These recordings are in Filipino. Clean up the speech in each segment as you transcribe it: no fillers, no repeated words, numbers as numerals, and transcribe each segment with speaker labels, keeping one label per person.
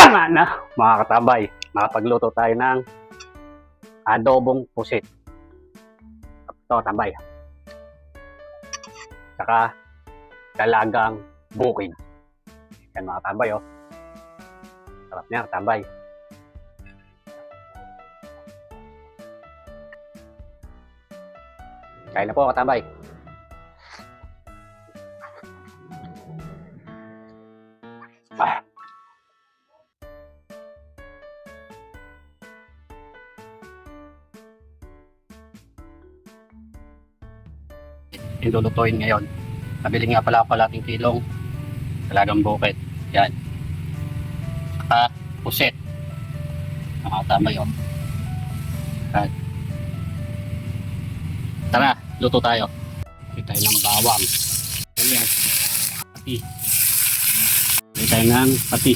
Speaker 1: Tama na mga katabay, makapagluto tayo ng adobong pusit. Ito tambay. Saka dalagang bukid. Yan mga katabay oh. Sarap niya katabay. Kain na po katabay. Lulutuin ngayon. Nabili nga pala ating kilong dalagang bukid. Yan. Saka puset. Nakatama yun. Yan. Tara, luto tayo. Bili tayo ng bawang. Yes. Pati. Bili tayo ng pati.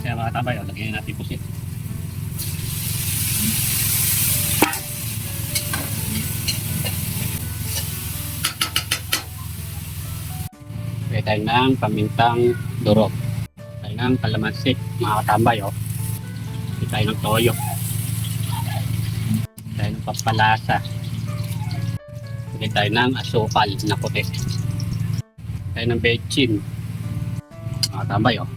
Speaker 1: Kaya mga tambay, lagyan natin puset. Pwede tayo ng pamintang durog. Tayo ng kalamansi, mga katambay oh. Pwede tayo ng toyo. Pwede tayo ng pampalasa. Pwede tayo ng asukal na puti. Pwede tayo ng bechin, mga katambay oh.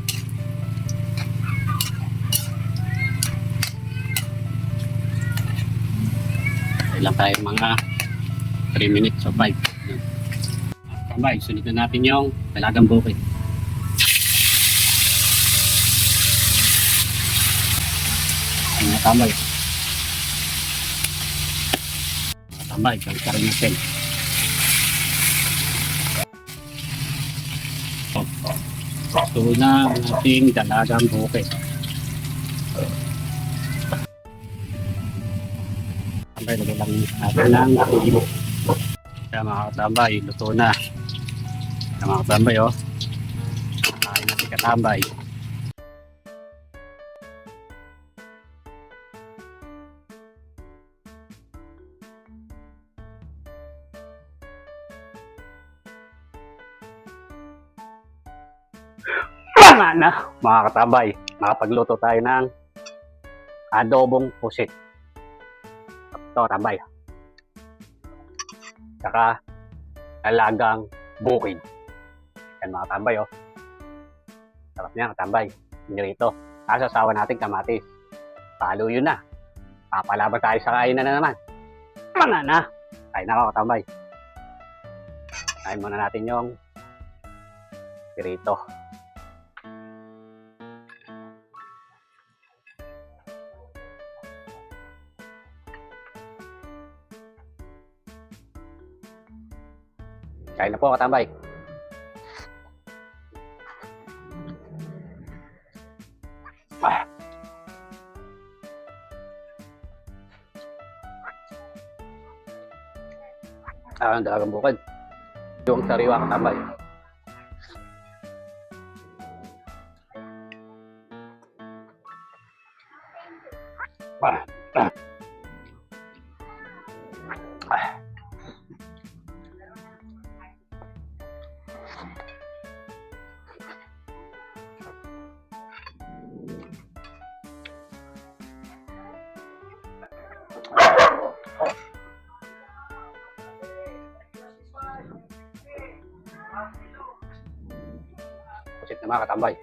Speaker 1: Pwede lang tayo mga 3 minutes o 5. Tambay, sunod na natin yung dalagang bukid. Ayan na tambay. Mga tambay, kalita rin natin. Ito na ang ating dalagang bukid. Tambay, lagay lang natin ng tulo. Kaya mga katambay, luto na. Kaya mga katambay oh. Kain natin katambay. Tama na mga katambay. Makapagluto tayo ng adobong pusit. Ito tambay. Saka dalagang bukid. Yan mga tambay oh. Sarap niya katambay. Nirito. Kasasawa natin kamatis. Palo yun na. Papalaban tayo sa kainan na naman. Tama na. Kain na ako katambay. Kain muna natin yung pirito. Kain na po katambay. Ang dalagang bukid. Yung sariwa katambay. Pusit na mga katambay.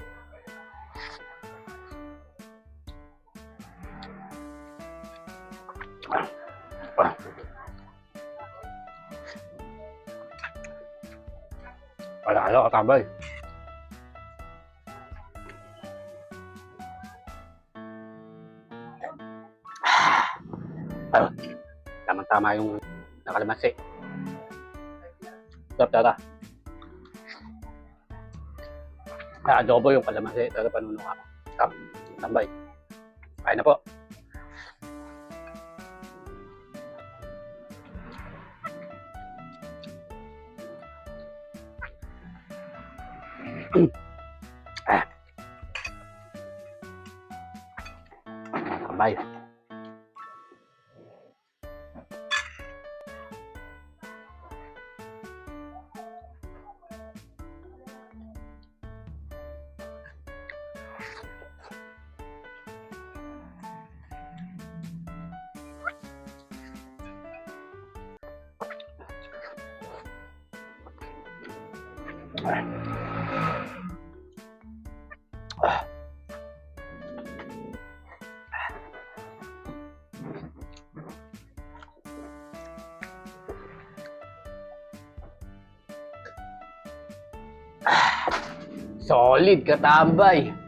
Speaker 1: Wala katambay. Tama-tama yung nakalamansi. Tara. Adobo yung kalamansi. Tara panuno ako. Tambay. Kain na po. Tambay. Solid, katambay.